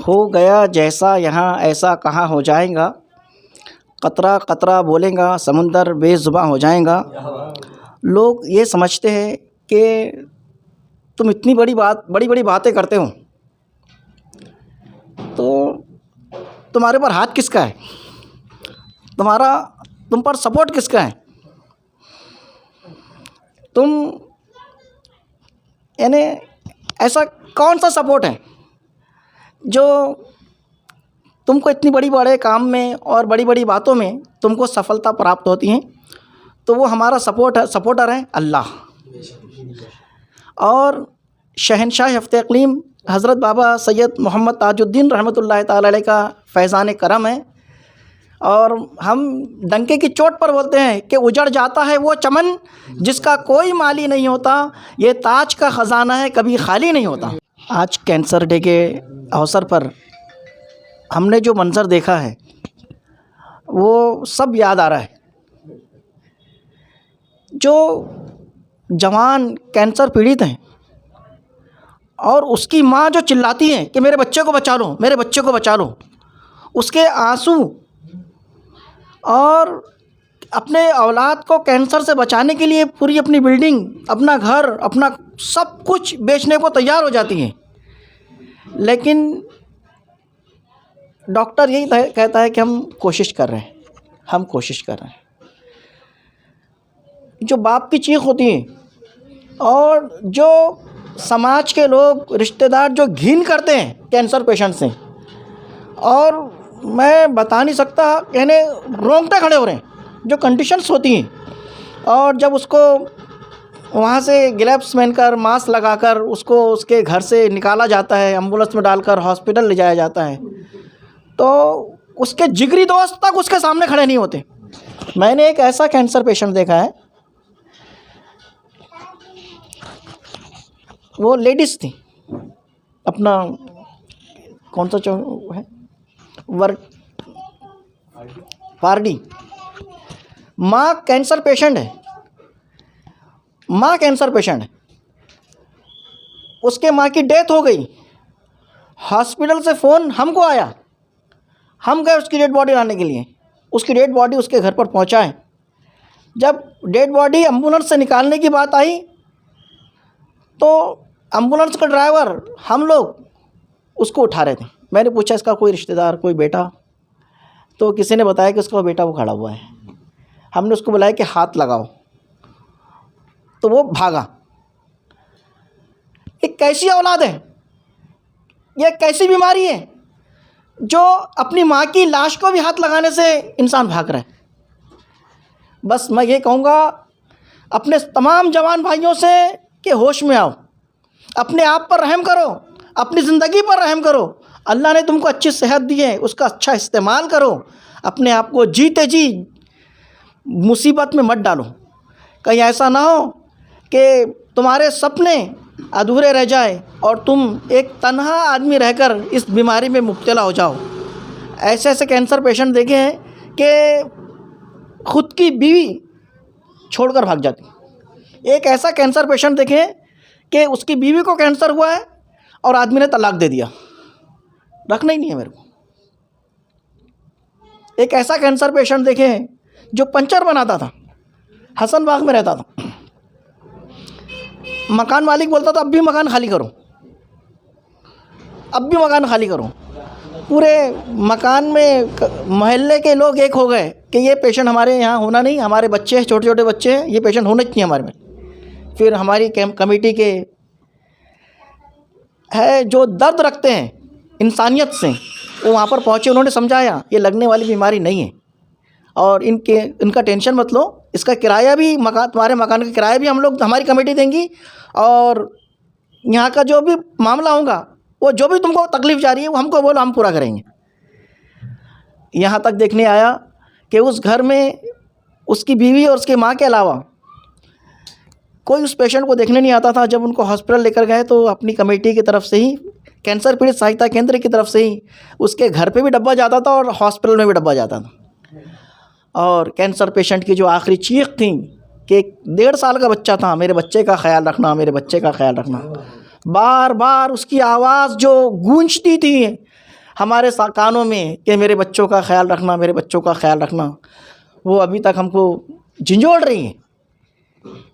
हो गया जैसा यहाँ ऐसा कहाँ हो जाएगा, कतरा कतरा बोलेगा समुंदर बेज़ुबां हो जाएगा। लोग ये समझते हैं कि तुम इतनी बड़ी बड़ी बातें करते हो, तो तुम्हारे पर हाथ किसका है, तुम पर सपोर्ट किसका है? तुम यानी ऐसा कौन सा सपोर्ट है जो तुमको इतनी बड़े काम में और बड़ी बड़ी बातों में तुमको सफलता प्राप्त होती है? तो वो हमारा सपोर्टर है अल्लाह। और शहनशाह हफ्ते इक़लीम हज़रत बाबा सैयद मोहम्मद ताजुद्दीन रहमतुल्लाह ताला अलैह का फैज़ान करम है। और हम डंके की चोट पर बोलते हैं कि उजड़ जाता है वो चमन जिसका कोई माली नहीं होता, ये ताज का ख़जाना है कभी खाली नहीं होता। आज कैंसर डे के अवसर पर हमने जो मंज़र देखा है वो सब याद आ रहा है। जो जवान कैंसर पीड़ित हैं और उसकी माँ जो चिल्लाती है कि मेरे बच्चे को बचा लो, मेरे बच्चे को बचा लो, उसके आंसू और अपने औलाद को कैंसर से बचाने के लिए पूरी अपनी बिल्डिंग, अपना घर, अपना सब कुछ बेचने को तैयार हो जाती है। लेकिन डॉक्टर यही कहता है कि हम कोशिश कर रहे हैं, हम कोशिश कर रहे हैं। जो बाप की चीख होती है और जो समाज के लोग, रिश्तेदार जो घिन करते हैं कैंसर पेशेंट से, और मैं बता नहीं सकता, यानी रोंगटे खड़े हो रहे हैं जो कंडीशंस होती हैं। और जब उसको वहाँ से ग्लव्स पहनकर, मास्क लगाकर उसको उसके घर से निकाला जाता है, एम्बुलेंस में डालकर हॉस्पिटल ले जाया जाता है, तो उसके जिगरी दोस्त तक उसके सामने खड़े नहीं होते। मैंने एक ऐसा कैंसर पेशेंट देखा है, वो लेडीज़ थी, अपना कौन सा है पारडी, माँ कैंसर पेशेंट है, माँ कैंसर पेशेंट है, उसके माँ की डेथ हो गई। हॉस्पिटल से फ़ोन हमको आया, हम गए उसकी डेड बॉडी लाने के लिए। उसकी डेड बॉडी उसके घर पर पहुँचाए। जब डेड बॉडी एम्बुलेंस से निकालने की बात आई तो एम्बुलेंस का ड्राइवर, हम लोग उसको उठा रहे थे। मैंने पूछा इसका कोई रिश्तेदार, कोई बेटा? तो किसी ने बताया कि उसका बेटा वो खड़ा हुआ है। हमने उसको बुलाया कि हाथ लगाओ, तो वो भागा। एक कैसी औलाद है, ये कैसी बीमारी है जो अपनी माँ की लाश को भी हाथ लगाने से इंसान भाग रहा है। बस मैं ये कहूँगा अपने तमाम जवान भाइयों से कि होश में आओ, अपने आप पर रहम करो, अपनी ज़िंदगी पर रहम करो। अल्लाह ने तुमको अच्छी सेहत दी है, उसका अच्छा इस्तेमाल करो। अपने आप को जीते जी मुसीबत में मत डालो। कहीं ऐसा ना हो कि तुम्हारे सपने अधूरे रह जाए और तुम एक तन्हा आदमी रहकर इस बीमारी में मुब्तला हो जाओ। ऐसे ऐसे कैंसर पेशेंट देखे हैं कि ख़ुद की बीवी छोड़कर भाग जाती। एक ऐसा कैंसर पेशेंट देखे कि उसकी बीवी को कैंसर हुआ है और आदमी ने तलाक दे दिया, रखना ही नहीं है मेरे को। एक ऐसा कैंसर पेशेंट देखे जो पंचर बनाता था, हसन बाग में रहता था। मकान मालिक बोलता था अब भी मकान खाली करो, अब भी मकान खाली करो। पूरे मकान में मोहल्ले के लोग एक हो गए कि ये पेशेंट हमारे यहाँ होना नहीं, हमारे बच्चे हैं, छोटे छोटे बच्चे हैं, ये पेशेंट होना चाहिए हमारे में। फिर हमारी कमेटी के है जो दर्द रखते हैं इंसानियत से, वो वहाँ पर पहुँचे। उन्होंने समझाया ये लगने वाली बीमारी नहीं है और इनका टेंशन मत लो, इसका किराया भी तुम्हारे मकान का किराया भी हम लोग, हमारी कमेटी देंगी, और यहाँ का जो भी मामला होगा, वो जो भी तुमको तकलीफ़ जा रही है वो हमको बोलो, हम पूरा करेंगे। यहाँ तक देखने आया कि उस घर में उसकी बीवी और उसके माँ के अलावा कोई उस पेशेंट को देखने नहीं आता था। जब उनको हॉस्पिटल लेकर गए तो अपनी कमेटी की तरफ से ही, कैंसर पीड़ित सहायता केंद्र की तरफ से ही उसके घर पे भी डब्बा जाता था और हॉस्पिटल में भी डब्बा जाता था। और कैंसर पेशेंट की जो आखिरी चीख थी कि 1.5 साल का बच्चा था, मेरे बच्चे का ख्याल रखना, मेरे बच्चे का ख्याल रखना। बार बार उसकी आवाज़ जो गूंजती थी हमारे कानों में कि मेरे बच्चों का ख्याल रखना, मेरे बच्चों का ख्याल रखना, वो अभी तक हमको झंझोड़ रही हैं।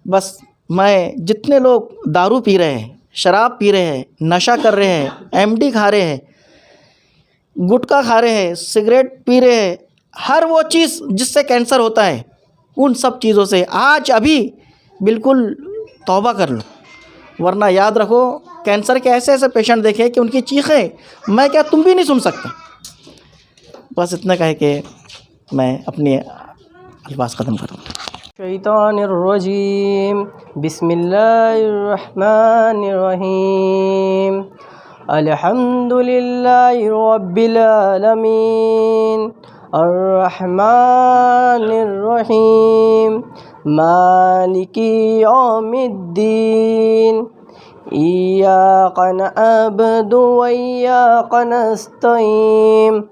बस मैं जितने लोग दारू पी रहे हैं, शराब पी रहे हैं, नशा कर रहे हैं, एमडी खा रहे हैं, गुटखा खा रहे हैं, सिगरेट पी रहे हैं, हर वो चीज़ जिससे कैंसर होता है, उन सब चीज़ों से आज अभी बिल्कुल तौबा कर लो, वरना याद रखो कैंसर के ऐसे ऐसे पेशेंट देखे कि उनकी चीखें मैं क्या तुम भी नहीं सुन सकते। बस इतना कह के मैं अपने अल्फाज ख़त्म करूँ। शैतानिर्रजीम बिस्मिल्लाहिर्रहमानिर्रहीम अल्हम्दुलिल्लाहि रब्बिल आलमीन अर्रहमानिर्रहीम मालिकी यौमिद्दीन इय्याका नअबुदु व इय्याका नस्तईन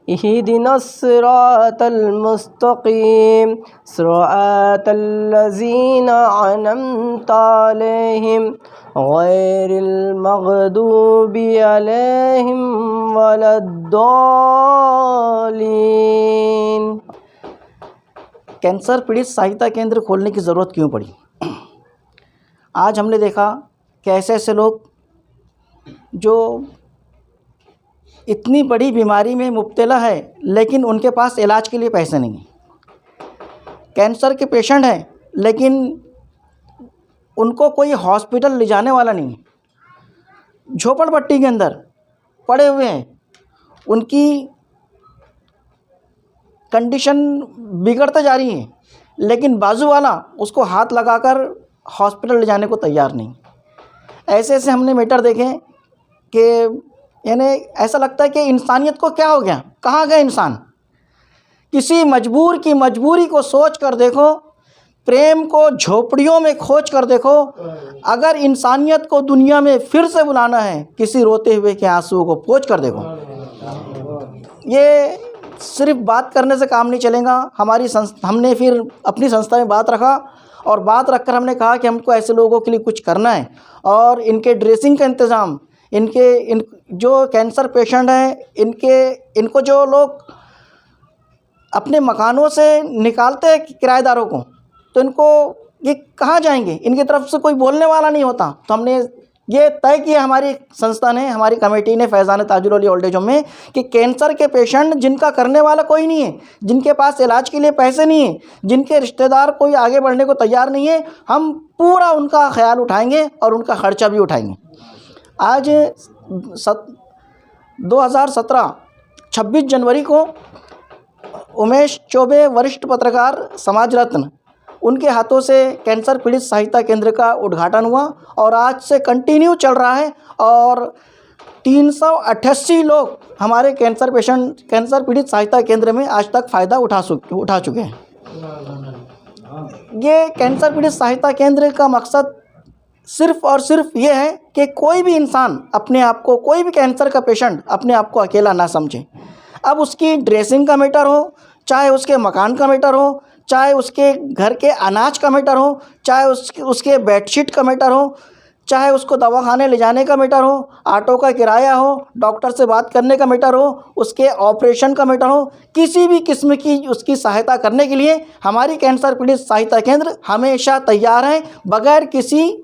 इहदिनस सिरातल मुस्तकीम सिरातल लज़ीना अनअमता अलैहिम गैरिल मग़दूबि अलैहिम वलद्दालीन। कैंसर पीड़ित सहायता केंद्र खोलने की ज़रूरत क्यों पड़ी? आज हमने देखा कि ऐसे ऐसे लोग जो इतनी बड़ी बीमारी में मुब्तला है लेकिन उनके पास इलाज के लिए पैसे नहीं हैं। कैंसर के पेशेंट हैं लेकिन उनको कोई हॉस्पिटल ले जाने वाला नहीं है, झोपड़पट्टी के अंदर पड़े हुए हैं, उनकी कंडीशन बिगड़ते जा रही है, लेकिन बाजू वाला उसको हाथ लगाकर हॉस्पिटल ले जाने को तैयार नहीं। ऐसे ऐसे हमने मैटर देखे कि यानी ऐसा लगता है कि इंसानियत को क्या हो गया, कहाँ गए इंसान। किसी मजबूर की मजबूरी को सोच कर देखो, प्रेम को झोपड़ियों में खोज कर देखो। अगर इंसानियत को दुनिया में फिर से बुलाना है, किसी रोते हुए के आंसुओं को पोंछ कर देखो। ये सिर्फ बात करने से काम नहीं चलेगा। हमने फिर अपनी संस्था में बात रखा और बात रखकर हमने कहा कि हमको ऐसे लोगों के लिए कुछ करना है और इनके ड्रेसिंग का इंतज़ाम, इन जो कैंसर पेशेंट हैं इनको जो लोग अपने मकानों से निकालते हैं किराएदारों को, तो इनको ये कहाँ जाएंगे, इनकी तरफ से कोई बोलने वाला नहीं होता। तो हमने ये तय किया, हमारी संस्था ने, हमारी कमेटी ने फैज़ान ताजुल औलिया ओल्ड एज होम में, कि कैंसर के पेशेंट जिनका करने वाला कोई नहीं है, जिनके पास इलाज के लिए पैसे नहीं है, जिनके रिश्तेदार कोई आगे बढ़ने को तैयार नहीं है, हम पूरा उनका ख्याल उठाएंगे और उनका ख़र्चा भी उठाएंगे। आज 2017 26 जनवरी को उमेश चौबे वरिष्ठ पत्रकार समाज रत्न, उनके हाथों से कैंसर पीड़ित सहायता केंद्र का उद्घाटन हुआ और आज से कंटिन्यू चल रहा है और 388 लोग हमारे कैंसर पीड़ित सहायता केंद्र में आज तक फ़ायदा उठा चुके हैं। ये कैंसर पीड़ित सहायता केंद्र का मकसद सिर्फ़ और सिर्फ ये है कि कोई भी इंसान अपने आप को, कोई भी कैंसर का पेशेंट अपने आप को अकेला ना समझे। अब उसकी ड्रेसिंग का मैटर हो, चाहे उसके मकान का मैटर हो, चाहे उसके घर के अनाज का मैटर हो, चाहे उसके बेडशीट का मैटर हो, चाहे उसको दवाखाने ले जाने का मैटर हो, ऑटो का किराया हो, डॉक्टर से बात करने का मैटर हो, उसके ऑपरेशन का मैटर हो, किसी भी किस्म की उसकी सहायता करने के लिए हमारी कैंसर पीड़ित सहायता केंद्र हमेशा तैयार है, बग़ैर किसी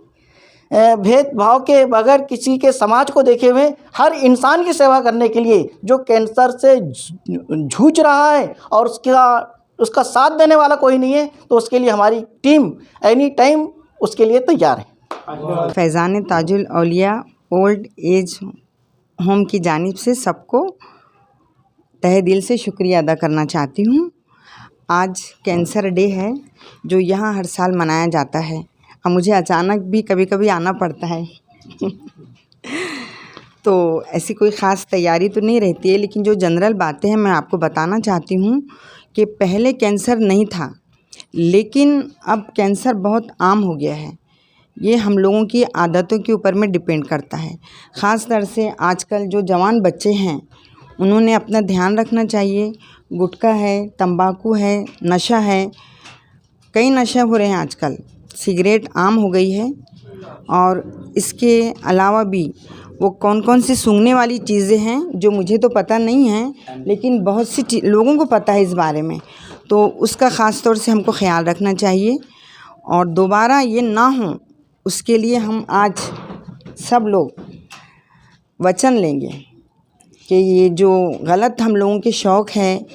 भेदभाव के, बगैर किसी के समाज को देखे हुए हर इंसान की सेवा करने के लिए। जो कैंसर से जूझ रहा है और उसका साथ देने वाला कोई नहीं है, तो उसके लिए हमारी टीम एनी टाइम उसके लिए तैयार है। फैज़ान ताजुल औलिया ओल्ड एज होम की जानिब से सबको तहे दिल से शुक्रिया अदा करना चाहती हूँ। आज कैंसर डे है जो यहाँ हर साल मनाया जाता है। अब मुझे अचानक भी कभी कभी आना पड़ता है तो ऐसी कोई ख़ास तैयारी तो नहीं रहती है, लेकिन जो जनरल बातें हैं मैं आपको बताना चाहती हूँ कि पहले कैंसर नहीं था, लेकिन अब कैंसर बहुत आम हो गया है। ये हम लोगों की आदतों के ऊपर में डिपेंड करता है। ख़ास तौर से आजकल जो जवान बच्चे हैं उन्होंने अपना ध्यान रखना चाहिए। गुटखा है, तंबाकू है, नशा है, कई नशे हो रहे हैं आजकल, सिगरेट आम हो गई है और इसके अलावा भी वो कौन कौन सी सूंघने वाली चीज़ें हैं जो मुझे तो पता नहीं है, लेकिन बहुत सी लोगों को पता है इस बारे में। तो उसका ख़ास तौर से हमको ख्याल रखना चाहिए और दोबारा ये ना हो, उसके लिए हम आज सब लोग वचन लेंगे कि ये जो गलत हम लोगों के शौक़ है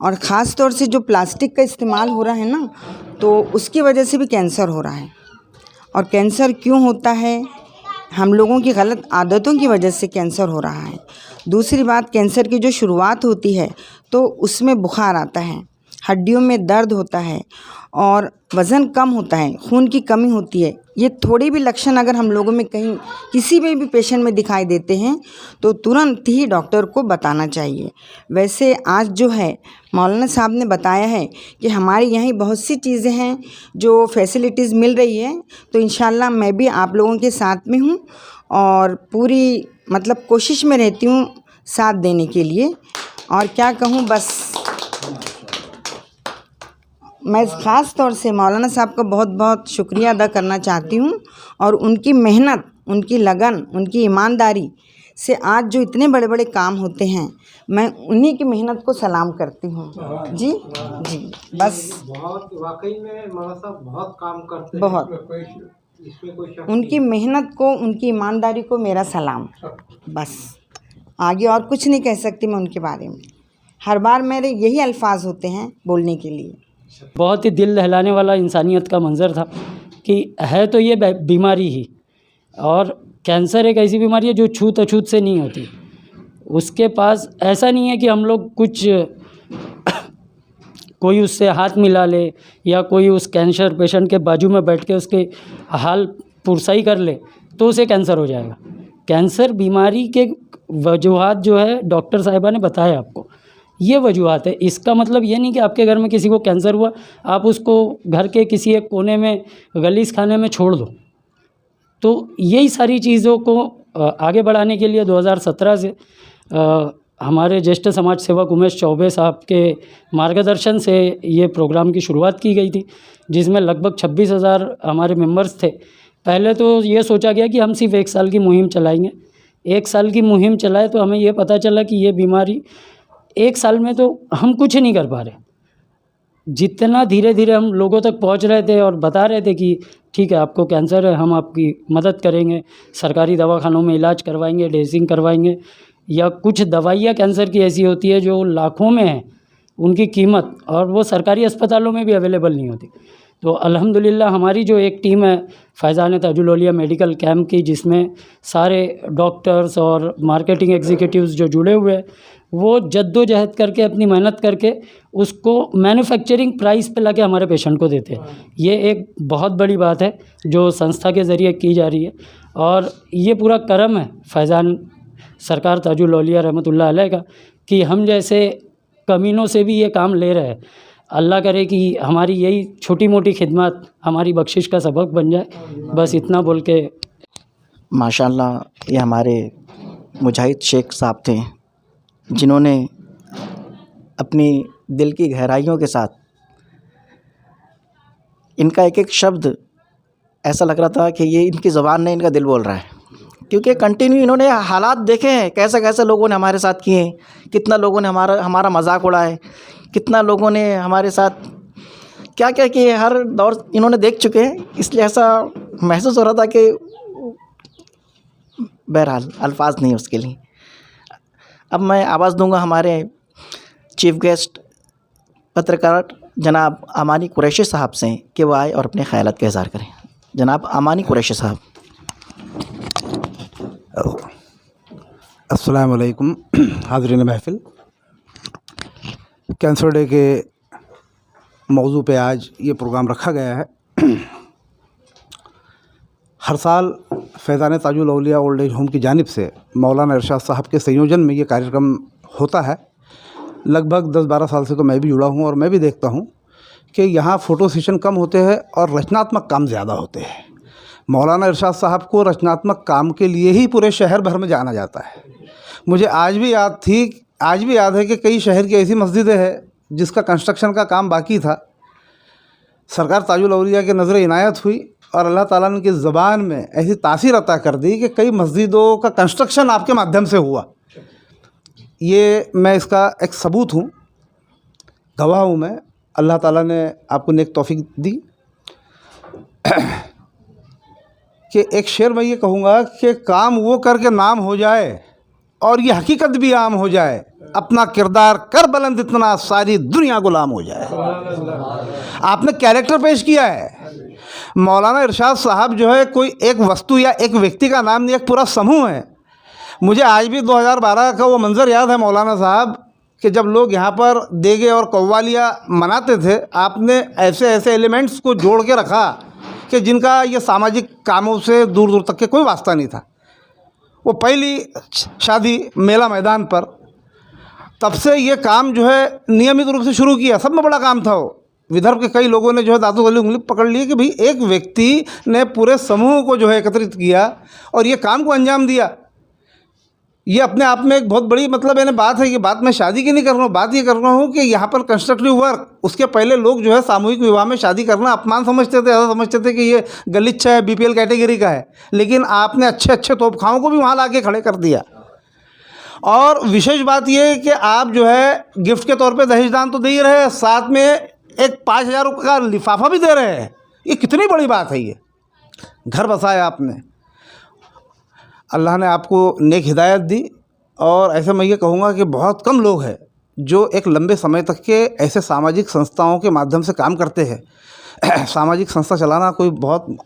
और ख़ास तौर से जो प्लास्टिक का इस्तेमाल हो रहा है ना, तो उसकी वजह से भी कैंसर हो रहा है। और कैंसर क्यों होता है? हम लोगों की गलत आदतों की वजह से कैंसर हो रहा है। दूसरी बात, कैंसर की जो शुरुआत होती है तो उसमें बुखार आता है, हड्डियों में दर्द होता है और वज़न कम होता है, खून की कमी होती है। ये थोड़े भी लक्षण अगर हम लोगों में कहीं किसी में भी पेशेंट में दिखाई देते हैं तो तुरंत ही डॉक्टर को बताना चाहिए। वैसे आज जो है मौलाना साहब ने बताया है कि हमारे यहाँ बहुत सी चीज़ें हैं जो फैसिलिटीज़ मिल रही है, तो इंशाल्लाह मैं भी आप लोगों के साथ में हूँ और पूरी मतलब कोशिश में रहती हूँ साथ देने के लिए। और क्या कहूँ, बस मैं ख़ास तौर से मौलाना साहब का बहुत बहुत शुक्रिया अदा करना चाहती हूँ और उनकी मेहनत, उनकी लगन, उनकी ईमानदारी से आज जो इतने बड़े बड़े काम होते हैं, मैं उन्हीं की मेहनत को सलाम करती हूँ। जी जी, बस बहुत वाकई में मौलाना साहब बहुत काम करते हैं, बहुत इसमें कोई शक उनकी मेहनत को, उनकी ईमानदारी को मेरा सलाम। बस आगे और कुछ नहीं कह सकती मैं उनके बारे में। हर बार मेरे यही अल्फाज होते हैं बोलने के लिए। बहुत ही दिल दहलाने वाला इंसानियत का मंज़र था कि है तो ये बीमारी ही, और कैंसर एक ऐसी बीमारी है जो छूत अछूत से नहीं होती। उसके पास ऐसा नहीं है कि हम लोग कुछ कोई उससे हाथ मिला ले या कोई उस कैंसर पेशेंट के बाजू में बैठ के उसके हाल पुरसाई कर ले तो उसे कैंसर हो जाएगा। कैंसर बीमारी के वजूहात जो है डॉक्टर साहिबा ने बताया आपको, ये वजूहात है। इसका मतलब ये नहीं कि आपके घर में किसी को कैंसर हुआ आप उसको घर के किसी एक कोने में गलीस खाने में छोड़ दो। तो यही सारी चीज़ों को आगे बढ़ाने के लिए 2017 से हमारे ज्येष्ठ समाज सेवक उमेश चौबे साहब के मार्गदर्शन से ये प्रोग्राम की शुरुआत की गई थी, जिसमें लगभग 26,000 हमारे मेंबर्स थे। पहले तो ये सोचा गया कि हम सिर्फ 1 साल की मुहिम चलाएंगे। 1 साल की मुहिम चलाए तो हमें ये पता चला कि ये बीमारी 1 साल में तो हम कुछ नहीं कर पा रहे। जितना धीरे धीरे हम लोगों तक पहुंच रहे थे और बता रहे थे कि ठीक है आपको कैंसर है, हम आपकी मदद करेंगे, सरकारी दवाखानों में इलाज करवाएंगे, ड्रेसिंग करवाएंगे, या कुछ दवाइयाँ कैंसर की ऐसी होती है जो लाखों में है उनकी कीमत, और वो सरकारी अस्पतालों में भी अवेलेबल नहीं होती। तो अल्हम्दुलिल्लाह हमारी जो एक टीम है फैज़ान ताजुल औलिया मेडिकल कैंप की, जिसमें सारे डॉक्टर्स और मार्केटिंग एग्जीक्यूटिव्स जो जुड़े हुए हैं, वो जद्दोजहद करके अपनी मेहनत करके उसको मैन्युफैक्चरिंग प्राइस पे लाके हमारे पेशेंट को देते हैं। ये एक बहुत बड़ी बात है जो संस्था के ज़रिए की जा रही है, और ये पूरा करम है फैज़ान सरकार ताजुल औलिया रहमतुल्लाह अलैह का कि हम जैसे कमीनों से भी ये काम ले रहे हैं। अल्लाह करे कि हमारी यही छोटी मोटी खिदमत हमारी बख्शिश का सबक बन जाए। बस इतना बोल के माशाल्लाह ये हमारे मुजाहिद शेख साहब थे जिन्होंने अपनी दिल की गहराइयों के साथ, इनका एक एक शब्द ऐसा लग रहा था कि ये इनकी ज़बान नहीं इनका दिल बोल रहा है, क्योंकि कंटिन्यू इन्होंने हालात देखे हैं कैसे कैसे लोगों ने हमारे साथ किए हैं, कितना लोगों ने हमारा मजाक उड़ाए, कितना लोगों ने हमारे साथ क्या क्या किए, हर दौर इन्होंने देख चुके हैं। इसलिए ऐसा महसूस हो रहा था कि बहरहाल अल्फाज नहीं उसके लिए। अब मैं आवाज़ दूंगा हमारे चीफ गेस्ट पत्रकार जनाब अमानी कुरैशी साहब से कि वो आए और अपने ख़यालात का इज़हार करें। जनाब अमानी कुरैशी साहब। अस्सलाम वालेकुम हाज़रीन महफ़िल। कैंसर डे के मौजू पे आज ये प्रोग्राम रखा गया है। हर साल फैज़ान ताजुल औलिया ओल्ड एज होम की जानिब से मौलाना इरशाद साहब के संयोजन में ये कार्यक्रम होता है। लगभग 10-12 साल से तो मैं भी जुड़ा हूँ और मैं भी देखता हूँ कि यहाँ फ़ोटो सेशन कम होते हैं और रचनात्मक काम ज़्यादा होते हैं। मौलाना इरशाद साहब को रचनात्मक काम के लिए ही पूरे शहर भर में जाना जाता है। मुझे आज भी याद है कि कई शहर की ऐसी मस्जिदें हैं जिसका कंस्ट्रक्शन का काम बाकी था। सरकार ताजुल औलिया के नज़र इनायत हुई, और अल्लाह ताला ने की ज़बान में ऐसी तासीर अता कर दी कि कई मस्जिदों का कंस्ट्रक्शन आपके माध्यम से हुआ। ये मैं इसका एक सबूत हूँ, गवाह हूँ मैं। अल्लाह ताला ने आपको नेक तौफीक दी कि एक शेर मैं ये कहूँगा कि काम वो करके नाम हो जाए और ये हकीकत भी आम हो जाए, अपना किरदार कर बुलंद इतना सारी दुनिया गुलाम हो जाए। आपने कैरेक्टर पेश किया है। मौलाना इरशाद साहब जो है कोई एक वस्तु या एक व्यक्ति का नाम नहीं, एक पूरा समूह है। मुझे आज भी 2012 का वो मंज़र याद है मौलाना साहब कि जब लोग यहाँ पर देगे और कव्वालियाँ मनाते थे, आपने ऐसे ऐसे एलिमेंट्स को जोड़ के रखा कि जिनका ये सामाजिक कामों से दूर दूर तक के कोई वास्ता नहीं था। वो पहली शादी मेला मैदान पर, तब से ये काम जो है नियमित रूप से शुरू किया। सब में बड़ा काम था वो। विदर्भ के कई लोगों ने जो है दांतों वाली उंगली पकड़ ली कि भाई एक व्यक्ति ने पूरे समूह को जो है एकत्रित किया और ये काम को अंजाम दिया। ये अपने आप में एक बहुत बड़ी मतलब है बात है। ये बात मैं शादी की नहीं कर रहा हूँ, बात ये कर रहा हूँ कि यहाँ पर कंस्ट्रक्टिव वर्क, उसके पहले लोग जो है सामूहिक विवाह में शादी करना अपमान समझते थे, ऐसा समझते थे कि ये गलीचा है, बीपीएल कैटेगरी का है। लेकिन आपने अच्छे अच्छे तोपखाओं को भी वहाँ ला के खड़े कर दिया। और विशेष बात ये है कि आप जो है गिफ्ट के तौर पे दहेजदान तो दे ही रहे हैं, साथ में एक 5,000 रुपये का लिफाफा भी दे रहे हैं। ये कितनी बड़ी बात है। ये घर बसाया आपने। अल्लाह ने आपको नेक हिदायत दी। और ऐसे मैं ये कहूँगा कि बहुत कम लोग हैं जो एक लंबे समय तक के ऐसे सामाजिक संस्थाओं के माध्यम से काम करते हैं। सामाजिक संस्था चलाना कोई बहुत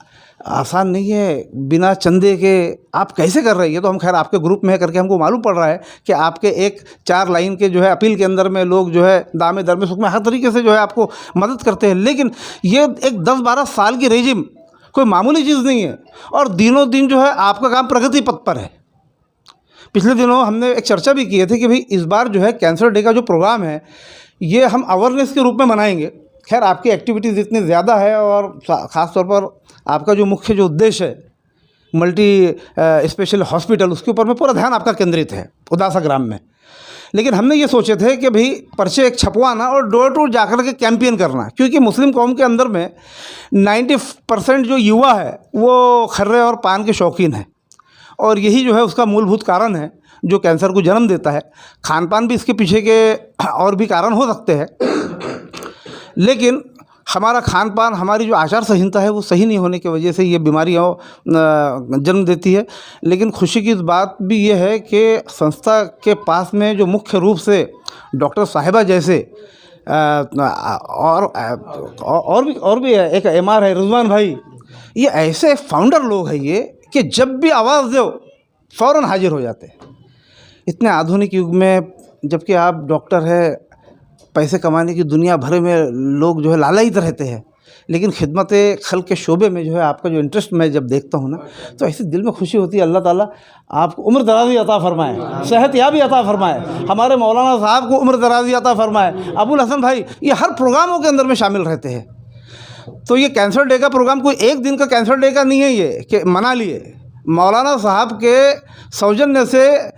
आसान नहीं है। बिना चंदे के आप कैसे कर रहे हैं? ये तो हम खैर आपके ग्रुप में है करके हमको मालूम पड़ रहा है कि आपके एक 4 लाइन के जो है अपील के अंदर में लोग जो है दामे दर में सुख में हर तरीके से जो है आपको मदद करते हैं। लेकिन ये एक 10-12 साल की रेजिम कोई मामूली चीज़ नहीं है। और दिनों दिन जो है आपका काम प्रगति पथ पर है। पिछले दिनों हमने एक चर्चा भी की थी कि भाई इस बार जो है कैंसर डे का जो प्रोग्राम है ये हम अवेयरनेस के रूप में मनाएंगे। खैर आपकी एक्टिविटीज़ इतनी ज़्यादा है और ख़ास तौर पर आपका जो मुख्य जो उद्देश्य है मल्टी स्पेशल हॉस्पिटल, उसके ऊपर में पूरा ध्यान आपका केंद्रित है उदासा ग्राम में। लेकिन हमने ये सोचे थे कि भाई पर्चे एक छपवाना और डोर टू जाकर के कैंपेन करना, क्योंकि मुस्लिम कौम के अंदर में 90% जो युवा है वो खर्रे और पान के शौकीन है। और यही जो है उसका मूलभूत कारण है जो कैंसर को जन्म देता है। खान पान भी इसके पीछे के और भी कारण हो सकते हैं, लेकिन हमारा खान पान, हमारी जो आचार संहिता है वो सही नहीं होने की वजह से ये बीमारियाँ जन्म देती है। लेकिन खुशी की बात भी ये है कि संस्था के पास में जो मुख्य रूप से डॉक्टर साहिबा जैसे और भी है, एक एमआर है रिजवान भाई, ये ऐसे फाउंडर लोग हैं ये कि जब भी आवाज़ दो फ़ौरन हाजिर हो जाते हैं। इतने आधुनिक युग में जबकि आप डॉक्टर है, पैसे कमाने की दुनिया भर में लोग जो है लालायित रहते हैं, लेकिन खिदमत खल्क़ के शोबे में जो है आपका जो इंटरेस्ट मैं जब देखता हूँ ना तो ऐसी दिल में खुशी होती है। अल्लाह ताला आपको उम्र दराज़ी अता फ़रमाए, सेहत याबी अता फ़रमाए, हमारे मौलाना साहब को उम्र दराज़ी अता फ़रमाए, अबुल हसन भाई ये हर प्रोग्रामों के अंदर में शामिल रहते हैं। तो ये कैंसर डे का प्रोग्राम कोई एक दिन का कैंसर डे का नहीं है ये कि मना लिए। मौलाना साहब के सौजन्य से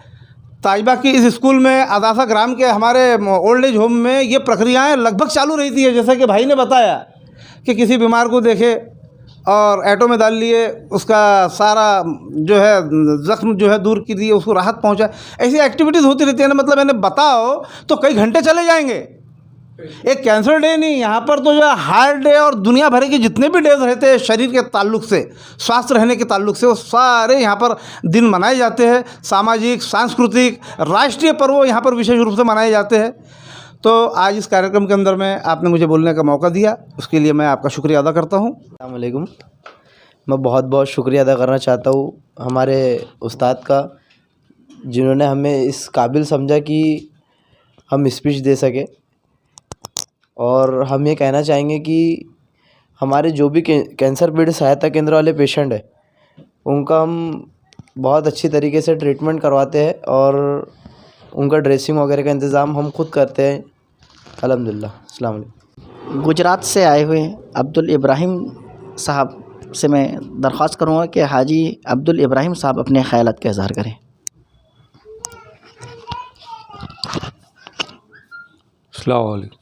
ताइबा की इस स्कूल में अदासा ग्राम के हमारे ओल्ड एज होम में ये प्रक्रियाएं लगभग चालू रहती है। जैसा कि भाई ने बताया कि किसी बीमार को देखे और ऐटो में डाल लिए, उसका सारा जो है ज़ख्म जो है दूर की दिए, उसको राहत पहुंचा। ऐसी एक्टिविटीज़ होती रहती है ना। मतलब मैंने बताओ तो कई घंटे चले जाएंगे। एक कैंसर डे नहीं, यहाँ पर तो जो है हार्ट डे और दुनिया भर के जितने भी डेज रहते हैं शरीर के ताल्लुक़ से, स्वास्थ्य रहने के ताल्लुक़ से, वो सारे यहाँ पर दिन मनाए जाते हैं। सामाजिक, सांस्कृतिक, राष्ट्रीय पर्व यहाँ पर विशेष रूप से मनाए जाते हैं। तो आज इस कार्यक्रम के अंदर में आपने मुझे बोलने का मौका दिया, उसके लिए मैं आपका शुक्रिया अदा करता हूँ। अस्सलाम वालेकुम। मैं बहुत बहुत शुक्रिया अदा करना चाहता हूँ हमारे उस्ताद का, जिन्होंने हमें इस काबिल समझा कि हम स्पीच दे सके। और हम ये कहना चाहेंगे कि हमारे जो भी कैंसर पीड़ित सहायता केंद्र वाले पेशेंट हैं उनका हम बहुत अच्छी तरीके से ट्रीटमेंट करवाते हैं और उनका ड्रेसिंग वगैरह का इंतज़ाम हम खुद करते हैं। अल्हम्दुलिल्लाह। अस्सलाम वालेकुम। गुजरात से आए हुए अब्दुल इब्राहिम साहब से मैं दरख्वास्त करूँगा कि हाजी अब्दुल इब्राहिम साहब अपने ख़यालात का इज़हार करें। अस्सलाम वालेकुम।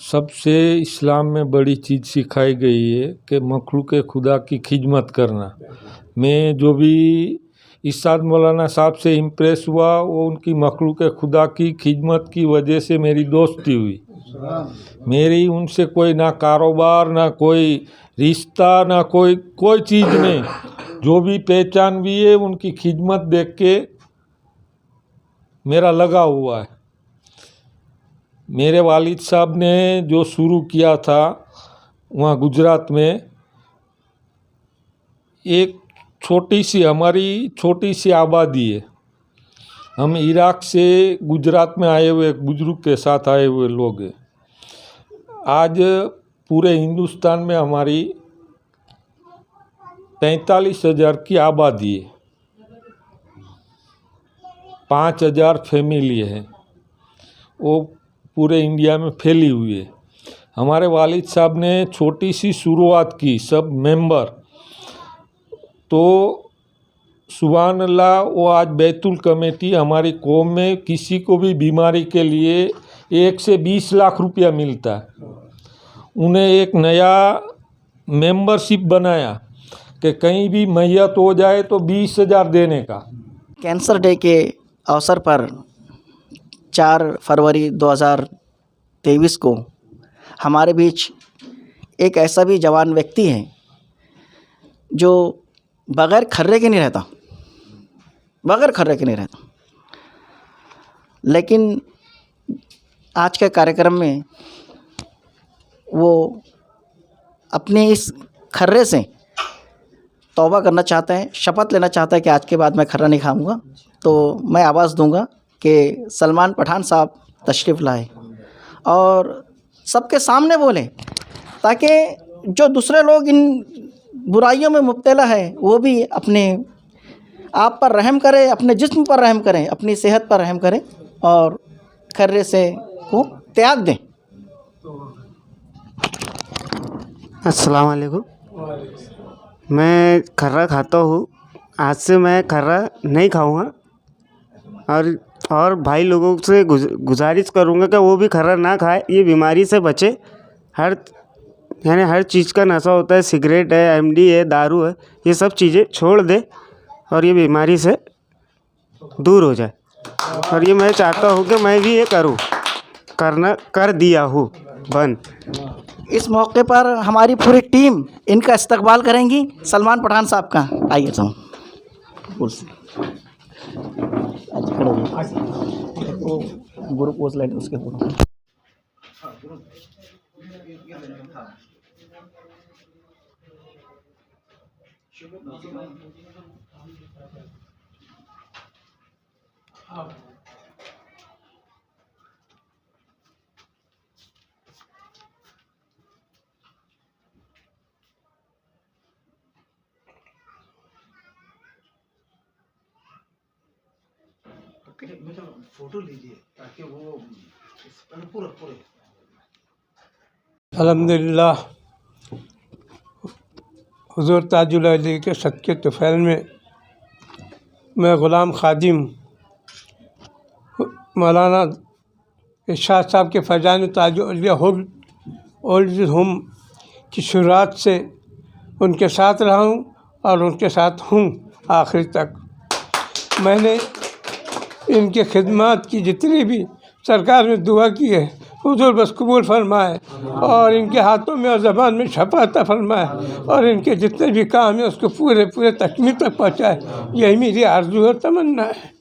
सबसे इस्लाम में बड़ी चीज़ सिखाई गई है कि मखलूक खुदा की खिदमत करना। मैं जो भी इरशाद मौलाना साहब से इम्प्रेस हुआ वो उनकी मखलूक खुदा की खिदमत की वजह से मेरी दोस्ती हुई। मेरी उनसे कोई ना कारोबार ना कोई रिश्ता ना कोई चीज़ नहीं, जो भी पहचान भी है उनकी खिदमत देख के मेरा लगा हुआ है। मेरे वालिद साहब ने जो शुरू किया था वहाँ गुजरात में, एक हमारी छोटी सी आबादी है। हम इराक से गुजरात में आए हुए बुजुर्ग के साथ आए हुए लोग हैं। आज पूरे हिंदुस्तान में हमारी 45,000 की आबादी है, 5,000 फैमिली है, वो पूरे इंडिया में फैली हुई है। हमारे वालिद साहब ने छोटी सी शुरुआत की, सब मेंबर, तो सुभान अल्लाह, वो आज बैतुल कमेटी हमारी कौम में किसी को भी बीमारी के लिए 1 से 20 लाख रुपया मिलता है। उन्हें एक नया मेंबरशिप बनाया कि कहीं भी मैयत हो जाए तो 20,000 देने का। कैंसर डे के अवसर पर 4 फरवरी 2023 को हमारे बीच एक ऐसा भी जवान व्यक्ति है जो बग़ैर खर्रे के नहीं रहता, लेकिन आज के कार्यक्रम में वो अपने इस खर्रे से तौबा करना चाहते हैं, शपथ लेना चाहता है कि आज के बाद मैं खर्रा नहीं खाऊंगा। तो मैं आवाज़ दूंगा कि सलमान पठान साहब तशरीफ़ लाए और सबके सामने बोले, ताकि जो दूसरे लोग इन बुराइयों में मुब्तला है वो भी अपने आप पर रहम करें, अपने जिस्म पर रहम करें, अपनी सेहत पर रहम करें और खर्रे से को त्याग दें। अस्सलाम वालेकुम। मैं खर्रा खाता हूँ, आज से मैं खर्रा नहीं खाऊंगा और भाई लोगों से गुजारिश करूंगा कि वो भी खर्रा ना खाए, ये बीमारी से बचे। हर चीज़ का नशा होता है, सिगरेट है, एमडी है, दारू है, ये सब चीज़ें छोड़ दे और ये बीमारी से दूर हो जाए। और ये मैं चाहता हूँ कि मैं भी ये कर दिया हूँ बंद। इस मौके पर हमारी पूरी टीम इनका इस्तकबाल करेंगी, सलमान पठान साहब का। आइए तो ग्रुप पोस्ट लाइन उसके पूरा फोटो लीजिए ताकि वो पूरा अल्हम्दुलिल्लाह हुज़ूर ताजुल अली के सदक़े तुफ़ैल में मैं ग़ुलाम ख़ादिम मौलाना इरशाद साहब के फैज़ान ताजुल ओल्ड होम की शुरुआत से उनके साथ रहा हूँ और उनके साथ हूँ आखिर तक। मैंने इनके खिदमत की जितनी भी सरकार में दुआ की है, हुज़ूर बस कबूल फरमाए और इनके हाथों में और ज़बान में छपा अता फरमाए और इनके जितने भी काम है उसको पूरे तकमील तक पहुँचाए। यही मेरी आरज़ू और तमन्ना है।